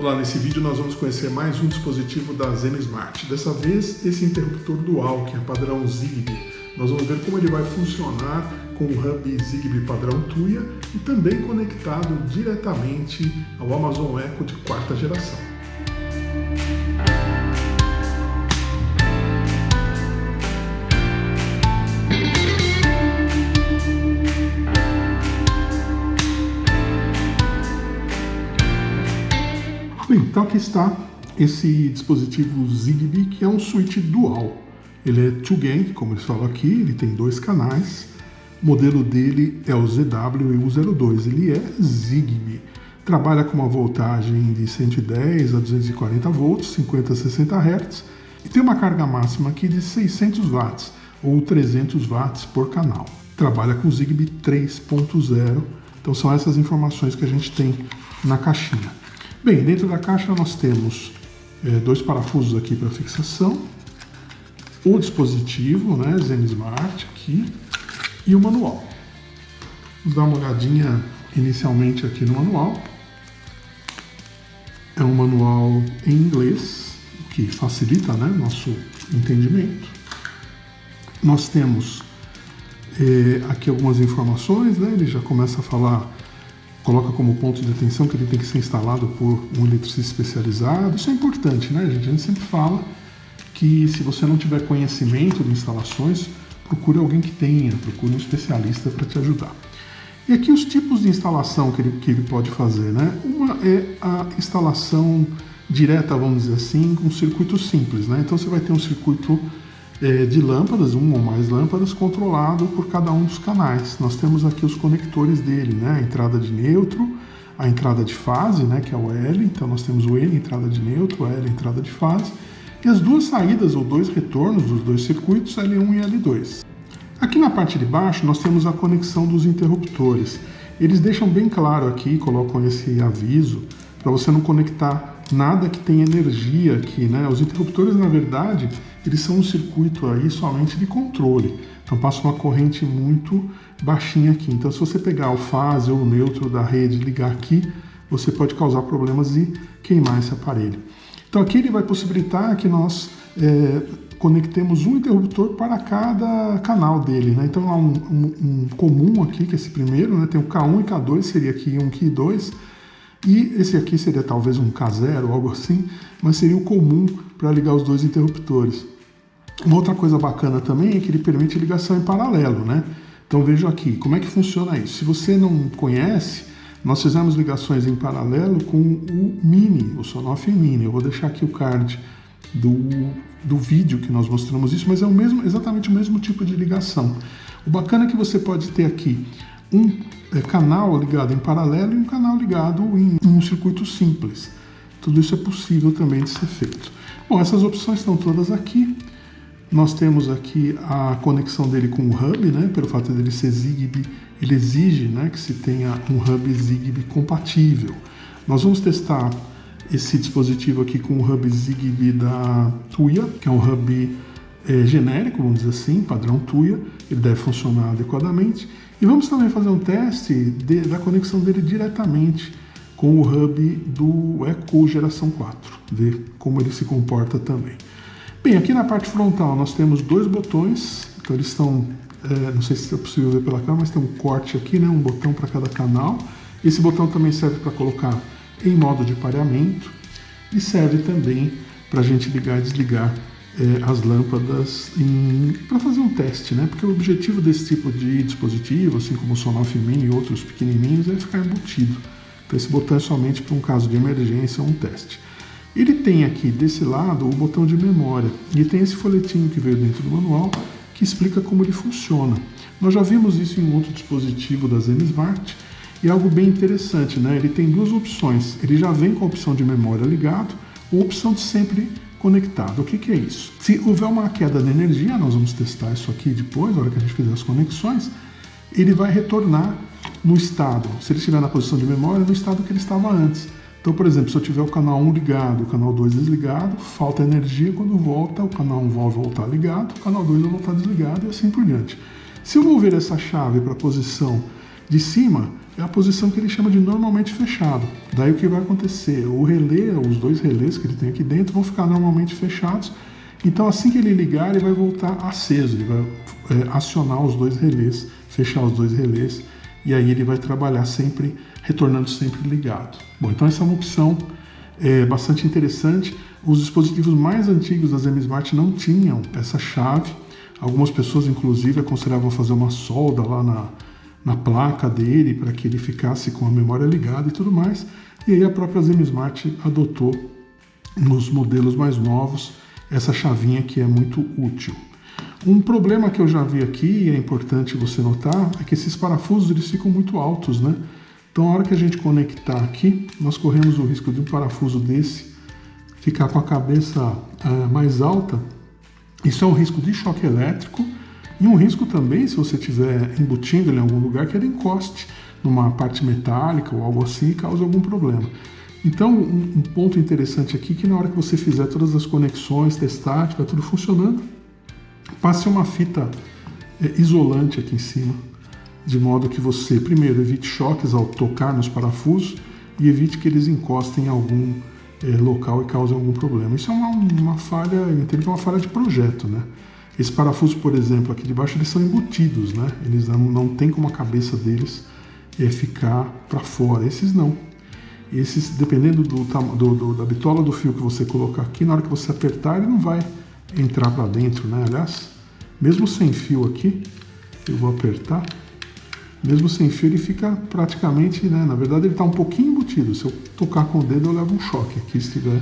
Olá, nesse vídeo nós vamos conhecer mais um dispositivo da ZenSmart. Dessa vez, esse interruptor dual, que é padrão Zigbee. Nós vamos ver como ele vai funcionar com o hub Zigbee padrão Tuya e também conectado diretamente ao Amazon Echo de 4ª geração. Bem, então aqui está esse dispositivo Zigbee, que é um switch dual. Ele é two-gain, como eles falam aqui, ele tem 2 canais. O modelo dele é o ZW-EU02, ele é Zigbee. Trabalha com uma voltagem de 110 a 240 volts, 50 a 60 Hz, e tem uma carga máxima aqui de 600 watts, ou 300 watts por canal. Trabalha com Zigbee 3.0, então são essas informações que a gente tem na caixinha. Bem, dentro da caixa nós temos 2 parafusos aqui para fixação, o dispositivo, né, ZenSmart aqui, e o manual. Vamos dar uma olhadinha inicialmente aqui no manual. É um manual em inglês, o que facilita, né, nosso entendimento. Nós temos aqui algumas informações, né, ele já começa a falar. Coloca como ponto de atenção que ele tem que ser instalado por um eletricista especializado. Isso é importante, né, gente? A gente sempre fala que se você não tiver conhecimento de instalações, procure alguém que tenha, procure um especialista para te ajudar. E aqui os tipos de instalação que ele pode fazer, né? Uma é a instalação direta, vamos dizer assim, com circuito simples, né? Então você vai ter um circuito de lâmpadas, uma ou mais lâmpadas, controlado por cada um dos canais. Nós temos aqui os conectores dele, né? A entrada de neutro, a entrada de fase, né? Que é o L, então nós temos o N, entrada de neutro, o L, entrada de fase, e as 2 saídas ou 2 retornos dos 2 circuitos, L1 e L2. Aqui na parte de baixo nós temos a conexão dos interruptores. Eles deixam bem claro aqui, colocam esse aviso, para você não conectar nada que tenha energia aqui, né? Os interruptores, na verdade, eles são um circuito aí somente de controle. Então passa uma corrente muito baixinha aqui. Então se você pegar o fase ou o neutro da rede e ligar aqui, você pode causar problemas e queimar esse aparelho. Então aqui ele vai possibilitar que nós conectemos um interruptor para cada canal dele, né? Então há um comum aqui, que é esse primeiro, né? Tem o K1 e K2, seria aqui 1 e 2. E esse aqui seria talvez um K0 ou algo assim, mas seria o comum para ligar os 2 interruptores. Uma outra coisa bacana também é que ele permite ligação em paralelo, né? Então veja aqui, como é que funciona isso? Se você não conhece, nós fizemos ligações em paralelo com o Mini, o Sonoff Mini. Eu vou deixar aqui o card do vídeo que nós mostramos isso, mas é exatamente o mesmo tipo de ligação. O bacana é que você pode ter aqui um canal ligado em paralelo e um canal ligado em um circuito simples. Tudo isso é possível também de ser feito. Bom, essas opções estão todas aqui. Nós temos aqui a conexão dele com o hub, né? Pelo fato dele ser Zigbee, ele exige, né, que se tenha um hub Zigbee compatível. Nós vamos testar esse dispositivo aqui com o hub Zigbee da Tuya, que é um hub genérico, vamos dizer assim, padrão Tuya. Ele deve funcionar adequadamente. E vamos também fazer um teste da conexão dele diretamente com o hub do Echo geração 4, ver como ele se comporta também. Bem, aqui na parte frontal nós temos 2 botões, então eles estão, não sei se é possível ver pela câmera, mas tem um corte aqui, né, um botão para cada canal. Esse botão também serve para colocar em modo de pareamento e serve também para a gente ligar e desligar as lâmpadas para fazer um teste, né? Porque o objetivo desse tipo de dispositivo, assim como o Sonoff Mini e outros pequenininhos, é ficar embutido. Então esse botão é somente para um caso de emergência ou um teste. Ele tem aqui desse lado o botão de memória e tem esse folhetinho que veio dentro do manual que explica como ele funciona. Nós já vimos isso em um outro dispositivo da ZenSmart e é algo bem interessante, né? Ele tem 2 opções. Ele já vem com a opção de memória ligado ou a opção de sempre conectado. O que é isso? Se houver uma queda de energia, nós vamos testar isso aqui depois, na hora que a gente fizer as conexões, ele vai retornar no estado, se ele estiver na posição de memória, no estado que ele estava antes. Então, por exemplo, se eu tiver o canal 1 ligado, o canal 2 desligado, falta energia, quando volta, o canal 1 vai voltar ligado, o canal 2 vai voltar desligado e assim por diante. Se eu mover essa chave para a posição de cima é a posição que ele chama de normalmente fechado. Daí o que vai acontecer? O relé, os dois relés que ele tem aqui dentro vão ficar normalmente fechados. Então assim que ele ligar, ele vai voltar aceso, ele vai acionar os dois relés, fechar os dois relés, e aí ele vai trabalhar sempre, retornando sempre ligado. Bom, então essa é uma opção bastante interessante. Os dispositivos mais antigos das M-Smart não tinham essa chave. Algumas pessoas, inclusive, aconselhavam fazer uma solda lá na placa dele para que ele ficasse com a memória ligada e tudo mais. E aí a própria M-Smart adotou nos modelos mais novos essa chavinha que é muito útil. Um problema que eu já vi aqui, e é importante você notar, é que esses parafusos eles ficam muito altos, né? Então, a hora que a gente conectar aqui, nós corremos o risco de um parafuso desse ficar com a cabeça mais alta. Isso é um risco de choque elétrico e um risco também, se você estiver embutindo ele em algum lugar, que ele encoste numa parte metálica ou algo assim e cause algum problema. Então, um ponto interessante aqui é que na hora que você fizer todas as conexões, testar, tiver tudo funcionando, passe uma fita isolante aqui em cima, de modo que você, primeiro, evite choques ao tocar nos parafusos e evite que eles encostem em algum local e causem algum problema. Isso é uma falha, eu entendo que é uma falha de projeto, né? Esses parafusos, por exemplo, aqui de baixo, eles são embutidos, né? Eles não tem como a cabeça deles ficar para fora. Esses não. Esses, dependendo da bitola do fio que você colocar aqui, na hora que você apertar, ele não vai entrar para dentro, né? Aliás, mesmo sem fio aqui, eu vou apertar, mesmo sem fio ele fica praticamente, né? Na verdade ele está um pouquinho embutido. Se eu tocar com o dedo eu levo um choque aqui, se estiver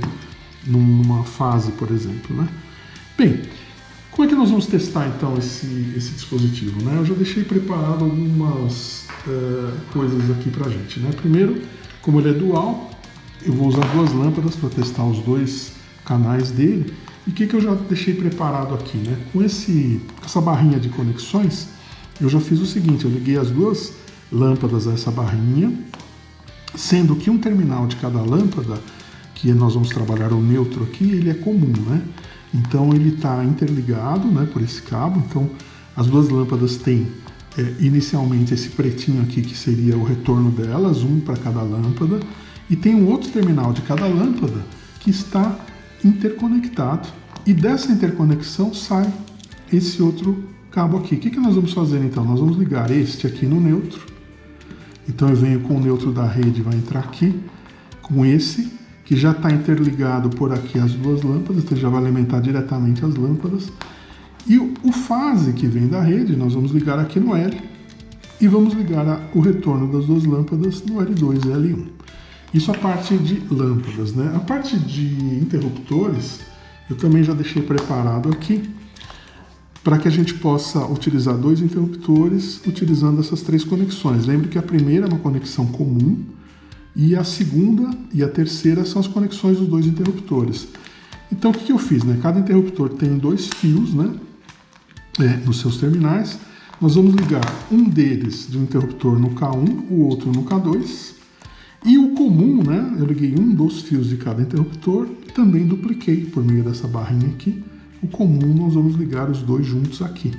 numa fase, por exemplo, né? Bem, como é que nós vamos testar então esse dispositivo, né? Eu já deixei preparado algumas coisas aqui pra gente, né? Primeiro, como ele é dual, eu vou usar duas lâmpadas para testar os dois canais dele. E o que eu já deixei preparado aqui, né? Com essa barrinha de conexões, eu já fiz o seguinte, eu liguei as duas lâmpadas a essa barrinha, sendo que um terminal de cada lâmpada, que nós vamos trabalhar o neutro aqui, ele é comum, né? Então ele está interligado, né, por esse cabo. Então as duas lâmpadas têm inicialmente esse pretinho aqui que seria o retorno delas, um para cada lâmpada, e tem um outro terminal de cada lâmpada que está interconectado, e dessa interconexão sai esse outro cabo aqui. O que nós vamos fazer então? Nós vamos ligar este aqui no neutro. Então eu venho com o neutro da rede, vai entrar aqui com esse que já está interligado por aqui as duas lâmpadas, então já vai alimentar diretamente as lâmpadas. E o fase que vem da rede, nós vamos ligar aqui no L e vamos ligar o retorno das duas lâmpadas no L2 e L1. Isso a parte de lâmpadas, né? A parte de interruptores, eu também já deixei preparado aqui para que a gente possa utilizar dois interruptores utilizando essas três conexões. Lembre que a primeira é uma conexão comum e a segunda e a terceira são as conexões dos dois interruptores. Então o que eu fiz, né? Cada interruptor tem dois fios, né? Nos seus terminais. Nós vamos ligar um deles de um interruptor no K1, o outro no K2. E o comum, né? Eu liguei um dos fios de cada interruptor e também dupliquei por meio dessa barrinha aqui. O comum nós vamos ligar os dois juntos aqui.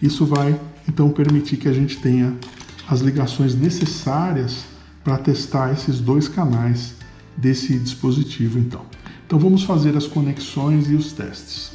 Isso vai então permitir que a gente tenha as ligações necessárias para testar esses dois canais desse dispositivo então. Então vamos fazer as conexões e os testes.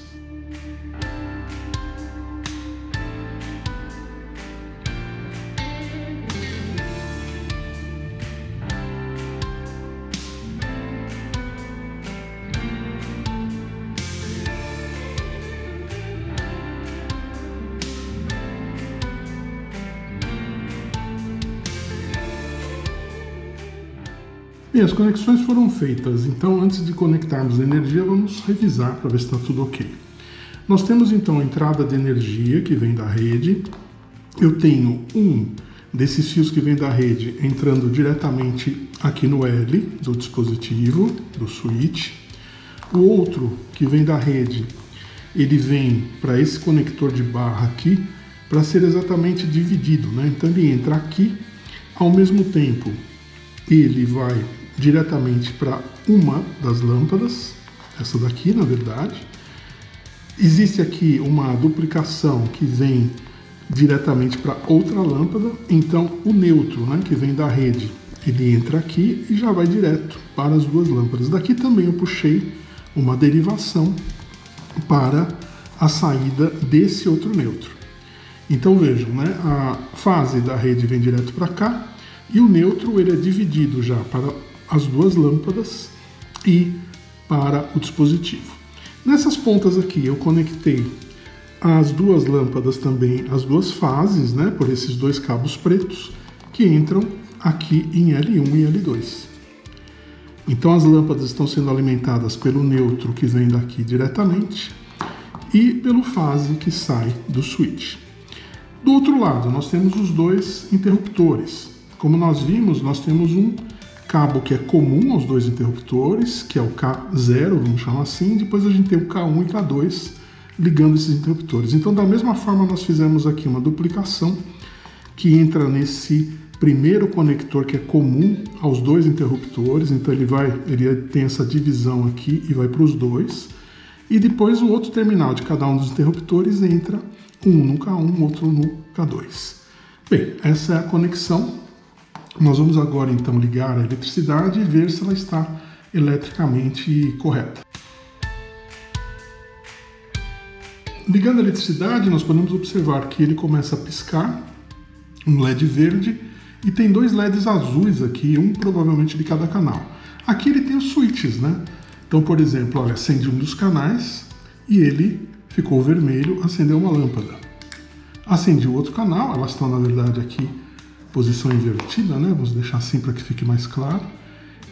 Bem, as conexões foram feitas, então antes de conectarmos a energia, vamos revisar para ver se está tudo ok. Nós temos então a entrada de energia que vem da rede. Eu tenho um desses fios que vem da rede entrando diretamente aqui no L do dispositivo, do switch. O outro que vem da rede, ele vem para esse conector de barra aqui, para ser exatamente dividido, né? Então ele entra aqui, ao mesmo tempo ele vai diretamente para uma das lâmpadas, essa daqui na verdade. Existe aqui uma duplicação que vem diretamente para outra lâmpada. Então o neutro, né, que vem da rede, ele entra aqui e já vai direto para as duas lâmpadas. Daqui também eu puxei uma derivação para a saída desse outro neutro. Então vejam, né, a fase da rede vem direto para cá e o neutro ele é dividido já para as duas lâmpadas e para o dispositivo. Nessas pontas aqui eu conectei as duas lâmpadas também, as duas fases, né, por esses dois cabos pretos que entram aqui em L1 e L2. Então as lâmpadas estão sendo alimentadas pelo neutro que vem daqui diretamente e pelo fase que sai do switch. Do outro lado nós temos os dois interruptores. Como nós vimos, nós temos um cabo que é comum aos dois interruptores, que é o K0, vamos chamar assim, depois a gente tem o K1 e K2 ligando esses interruptores. Então da mesma forma nós fizemos aqui uma duplicação que entra nesse primeiro conector que é comum aos dois interruptores, então ele tem essa divisão aqui e vai para os dois, e depois o outro terminal de cada um dos interruptores entra um no K1, outro no K2. Bem, essa é a conexão. Nós vamos agora então ligar a eletricidade e ver se ela está eletricamente correta. Ligando a eletricidade, nós podemos observar que ele começa a piscar, um LED verde, e tem dois LEDs azuis aqui, um provavelmente de cada canal. Aqui ele tem os switches, né? Então, por exemplo, olha, acende um dos canais e ele ficou vermelho, acendeu uma lâmpada. Acendi o outro canal, elas estão na verdade aqui posição invertida, né? Vamos deixar assim para que fique mais claro.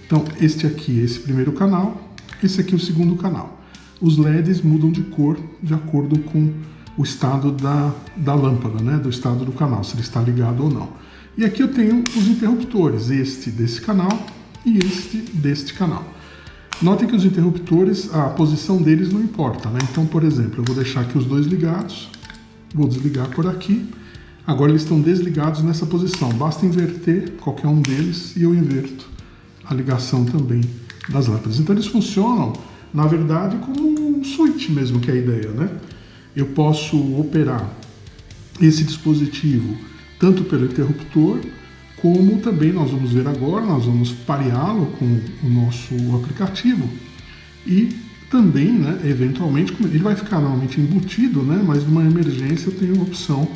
Então, este aqui é esse primeiro canal, esse aqui é o segundo canal. Os LEDs mudam de cor de acordo com o estado da lâmpada, né? Do estado do canal, se ele está ligado ou não. E aqui eu tenho os interruptores, este desse canal e este deste canal. Notem que os interruptores, a posição deles não importa, né? Então, por exemplo, eu vou deixar aqui os dois ligados, vou desligar por aqui. Agora eles estão desligados nessa posição, basta inverter qualquer um deles e eu inverto a ligação também das lâmpadas. Então eles funcionam, na verdade, como um switch mesmo, que é a ideia, né? Eu posso operar esse dispositivo tanto pelo interruptor, como também nós vamos ver agora, nós vamos pareá-lo com o nosso aplicativo e também, né, eventualmente, ele vai ficar normalmente embutido, né, mas numa emergência eu tenho a opção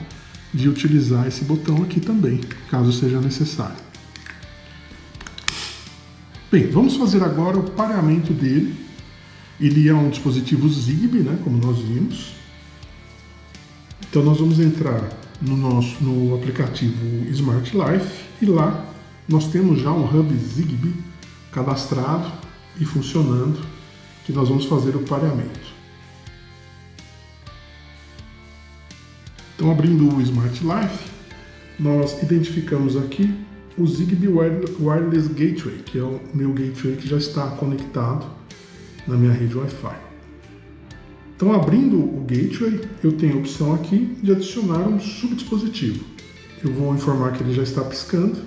de utilizar esse botão aqui também, caso seja necessário. Bem, vamos fazer agora o pareamento dele. Ele é um dispositivo Zigbee, né, como nós vimos. Então nós vamos entrar no aplicativo Smart Life e lá nós temos já um hub Zigbee cadastrado e funcionando, que nós vamos fazer o pareamento. Então, abrindo o Smart Life, nós identificamos aqui o Zigbee Wireless Gateway, que é o meu gateway que já está conectado na minha rede Wi-Fi. Então, abrindo o gateway, eu tenho a opção aqui de adicionar um subdispositivo. Eu vou informar que ele já está piscando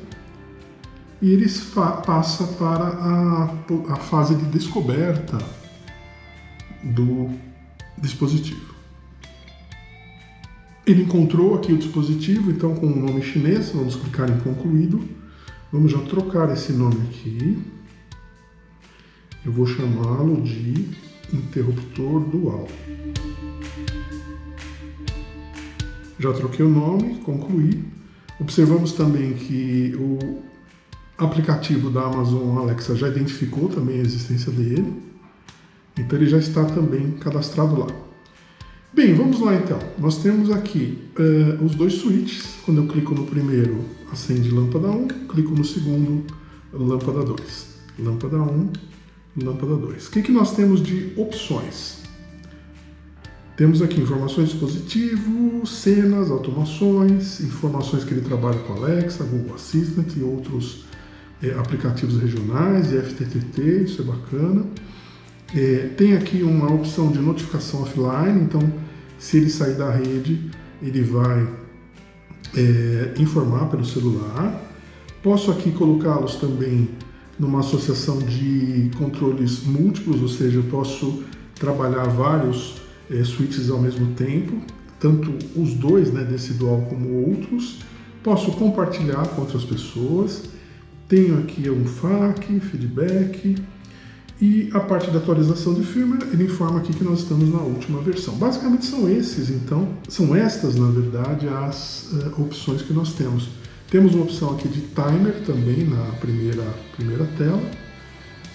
e ele passa para a fase de descoberta do dispositivo. Ele encontrou aqui o dispositivo, então com o nome chinês, vamos clicar em concluído. Vamos já trocar esse nome aqui. Eu vou chamá-lo de interruptor dual. Já troquei o nome, concluí. Observamos também que o aplicativo da Amazon Alexa já identificou também a existência dele. Então ele já está também cadastrado lá. Bem, vamos lá então. Nós temos aqui os dois switches. Quando eu clico no primeiro, acende lâmpada 1, clico no segundo, lâmpada 2. Lâmpada 1, lâmpada 2. O que nós temos de opções? Temos aqui informações do dispositivo, cenas, automações, informações que ele trabalha com Alexa, Google Assistant e outros aplicativos regionais e FTTT, isso é bacana. Tem aqui uma opção de notificação offline, então se ele sair da rede, ele vai informar pelo celular. Posso aqui colocá-los também numa associação de controles múltiplos, ou seja, eu posso trabalhar vários switches ao mesmo tempo. tanto os dois, né, desse dual como outros. Posso compartilhar com outras pessoas. Tenho aqui um FAQ, feedback, e a parte da atualização de firmware, ele informa aqui que nós estamos na última versão. Basicamente são estas, na verdade, as opções que nós temos. Temos uma opção aqui de timer também na primeira tela.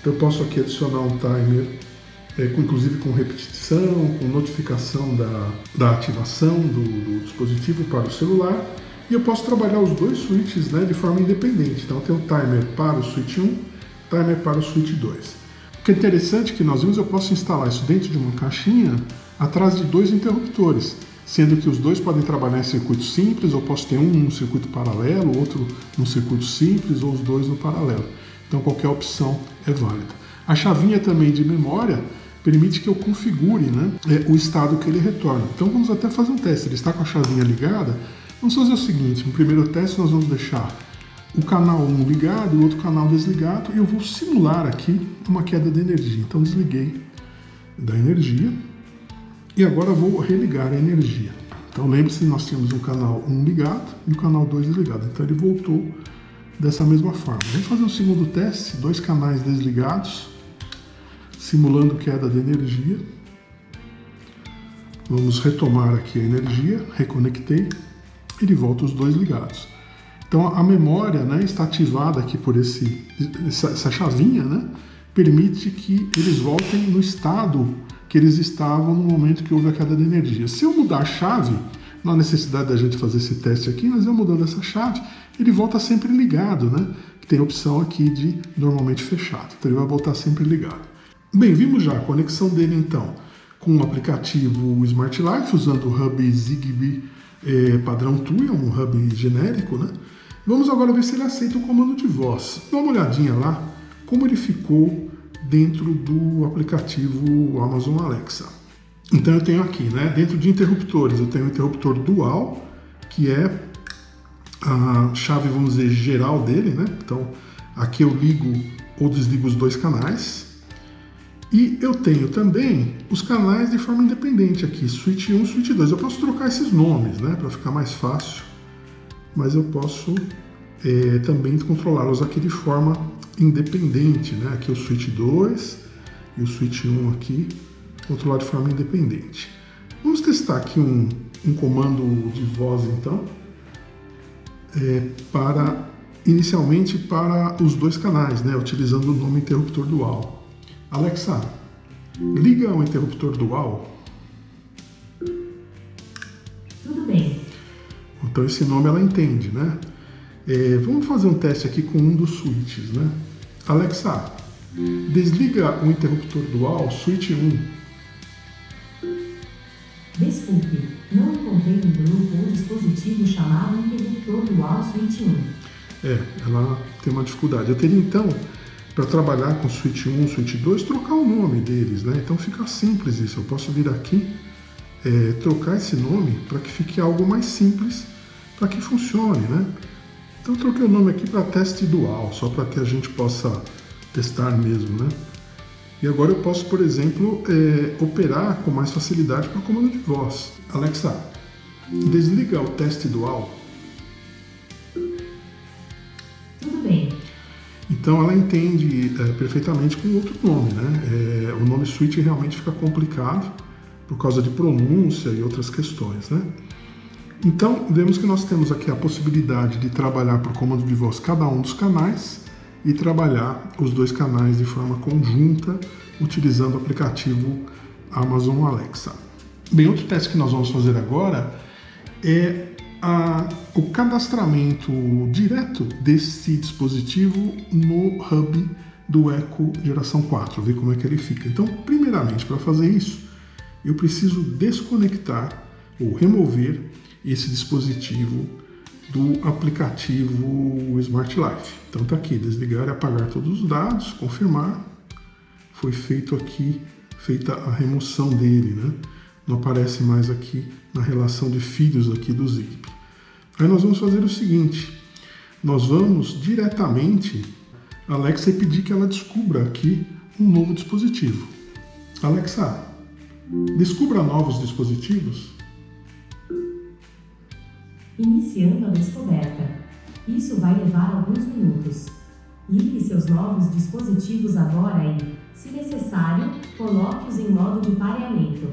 Então eu posso aqui adicionar um timer, inclusive com repetição, com notificação da ativação do dispositivo para o celular. E eu posso trabalhar os dois switches, né, de forma independente. Então eu tenho um timer para o switch 1, timer para o switch 2. O que é interessante que nós vimos, eu posso instalar isso dentro de uma caixinha atrás de dois interruptores, sendo que os dois podem trabalhar em circuito simples, ou posso ter um num circuito paralelo, outro num circuito simples, ou os dois no paralelo. Então qualquer opção é válida. A chavinha também de memória permite que eu configure, né, o estado que ele retorna. Então vamos até fazer um teste. Ele está com a chavinha ligada. Vamos fazer o seguinte, no primeiro teste nós vamos deixar o canal 1 ligado e o outro canal desligado, e eu vou simular aqui uma queda de energia. Então desliguei da energia e agora vou religar a energia. Então lembre-se, nós tínhamos o canal 1 ligado e o canal 2 desligado. Então ele voltou dessa mesma forma. Vamos fazer um segundo teste, dois canais desligados, simulando queda de energia. Vamos retomar aqui a energia, reconectei. Ele volta os dois ligados. Então a memória, né, está ativada aqui por essa chavinha, né, permite que eles voltem no estado que eles estavam no momento que houve a queda de energia. Se eu mudar a chave, não há necessidade da gente fazer esse teste aqui, mas eu mudando essa chave, ele volta sempre ligado, né, que tem a opção aqui de normalmente fechado. Então ele vai voltar sempre ligado. Bem, vimos já a conexão dele então com o aplicativo Smart Life, usando o hub Zigbee padrão TUI, é um hub genérico, né? Vamos agora ver se ele aceita o comando de voz. Dá uma olhadinha lá como ele ficou dentro do aplicativo Amazon Alexa. Então eu tenho aqui, né, dentro de interruptores, eu tenho um interruptor dual, que é a chave, vamos dizer, geral dele, né? Então aqui eu ligo ou desligo os dois canais. E eu tenho também os canais de forma independente aqui, switch 1 e switch 2. Eu posso trocar esses nomes, né, para ficar mais fácil, mas eu posso também controlá-los aqui de forma independente, né? Aqui o switch 2 e o switch 1 aqui, controlar de forma independente. Vamos testar aqui um comando de voz então, inicialmente para os dois canais, né, utilizando o nome interruptor dual. Alexa, liga o interruptor dual. Tudo bem. Então esse nome ela entende, né? Vamos fazer um teste aqui com um dos switches, né? Alexa, desliga o interruptor dual, switch 1. Desculpe, não encontrei um grupo ou dispositivo chamado interruptor dual switch 1. Ela tem uma dificuldade. Eu teria então, para trabalhar com switch 1, switch 2, trocar o nome deles, né? Então fica simples isso. Eu posso vir aqui, trocar esse nome para que fique algo mais simples, para que funcione, né? Então eu troquei o nome aqui para teste dual, só para que a gente possa testar mesmo, né? E agora eu posso, por exemplo, operar com mais facilidade para comando de voz. Alexa, desliga o teste dual. Tudo bem. Então ela entende perfeitamente com outro nome, né? O nome switch realmente fica complicado por causa de pronúncia e outras questões, né? Então vemos que nós temos aqui a possibilidade de trabalhar por comando de voz cada um dos canais e trabalhar os dois canais de forma conjunta utilizando o aplicativo Amazon Alexa. Bem, outro teste que nós vamos fazer agora é o cadastramento direto desse dispositivo no hub do Echo geração 4, ver como é que ele fica. Então, primeiramente, para fazer isso, eu preciso desconectar ou remover esse dispositivo do aplicativo Smart Life. Então tá aqui, desligar e apagar todos os dados, confirmar. Foi feita a remoção dele, né? Não aparece mais aqui na relação de filhos aqui do Zigbee. Aí nós vamos fazer o seguinte, nós vamos diretamente a Alexa e pedir que ela descubra aqui um novo dispositivo. Alexa, descubra novos dispositivos. iniciando a descoberta. Isso vai levar alguns minutos. Ligue seus novos dispositivos agora e, se necessário, coloque-os em modo de pareamento.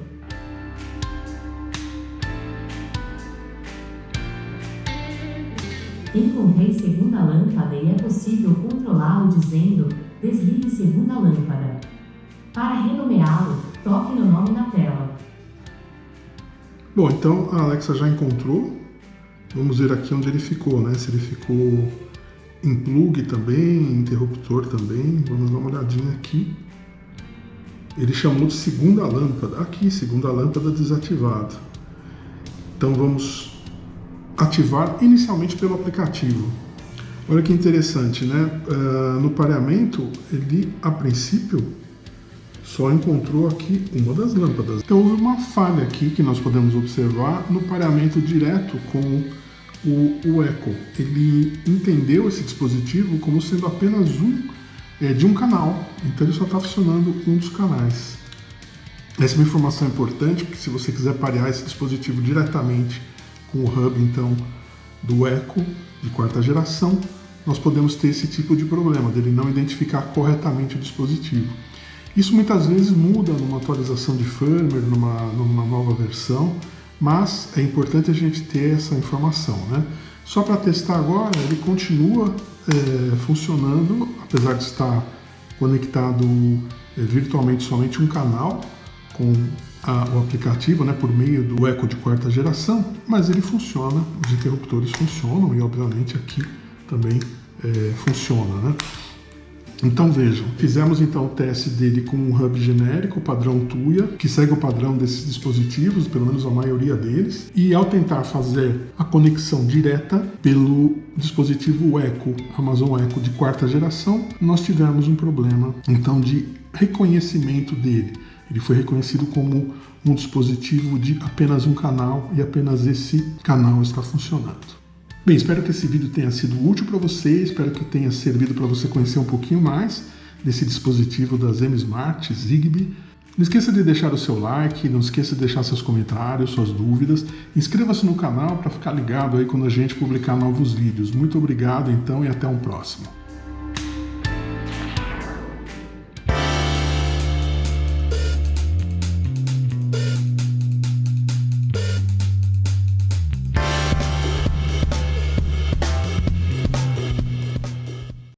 Encontrei segunda lâmpada e é possível controlá-lo dizendo: desligue segunda lâmpada. Para renomeá-lo, toque no nome na tela. Bom, então a Alexa já encontrou. Vamos ver aqui onde ele ficou, né? Se ele ficou em plug também, em interruptor também. Vamos dar uma olhadinha aqui. Ele chamou de segunda lâmpada. Aqui, segunda lâmpada desativada. Então vamos ativar inicialmente pelo aplicativo. Olha que interessante, né? No pareamento, ele a princípio só encontrou aqui uma das lâmpadas. Então houve uma falha aqui que nós podemos observar no pareamento direto com o Echo. Ele entendeu esse dispositivo como sendo apenas de um canal, então ele só está funcionando um dos canais. Essa é uma informação importante, porque se você quiser parear esse dispositivo diretamente com o hub então do Echo de quarta geração, nós podemos ter esse tipo de problema, dele não identificar corretamente o dispositivo. Isso muitas vezes muda numa atualização de firmware, numa nova versão, mas é importante a gente ter essa informação, né? Só para testar agora, ele continua funcionando, apesar de estar conectado virtualmente somente um canal com o aplicativo, né, por meio do Echo de quarta geração, mas ele funciona, os interruptores funcionam e obviamente aqui também funciona, né? Então vejam, fizemos então o teste dele com um hub genérico, padrão Tuya, que segue o padrão desses dispositivos, pelo menos a maioria deles, e ao tentar fazer a conexão direta pelo dispositivo Echo, Amazon Echo de quarta geração, nós tivemos um problema então de reconhecimento dele. Ele foi reconhecido como um dispositivo de apenas um canal e apenas esse canal está funcionando. Bem, espero que esse vídeo tenha sido útil para você, espero que tenha servido para você conhecer um pouquinho mais desse dispositivo das M-Smart Zigbee. Não esqueça de deixar o seu like, não esqueça de deixar seus comentários, suas dúvidas. Inscreva-se no canal para ficar ligado aí quando a gente publicar novos vídeos. Muito obrigado então e até um próximo.